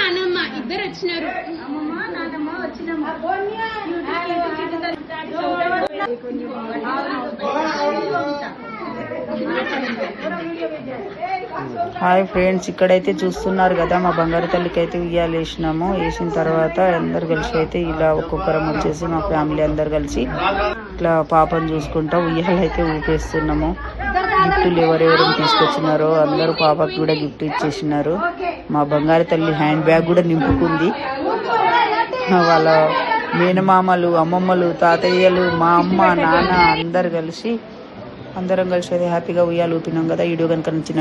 నానమ్మ ఇద్దరు వచ్చినారు. హాయ్ ఫ్రెండ్స్, ఇక్కడైతే చూస్తున్నారు కదా మా బంగారు తల్లికి అయితే ఉయ్యాలు వేసినాము. వేసిన తర్వాత అందరు కలిసి అయితే ఇలా ఒక్కొక్కరం వచ్చేసి మా ఫ్యామిలీ అందరు కలిసి ఇట్లా పాపను చూసుకుంటా ఉయ్యాలు అయితే ఊపేస్తున్నాము. గిఫ్టులు ఎవరెవరు తీసుకొచ్చినారో అందరూ పాపకి కూడా గిఫ్ట్ ఇచ్చేసినారు. మా బంగారు తల్లి హ్యాండ్ బ్యాగ్ కూడా నింపుకుంది. వాళ్ళ మేనమామలు, అమ్మమ్మలు, తాతయ్యలు, మా అమ్మ, నాన్న అందరం కలిసి అయితే హ్యాపీగా ఉయ్యాలు ఊపినాం కదా. వీడియో కనుక నచ్చిన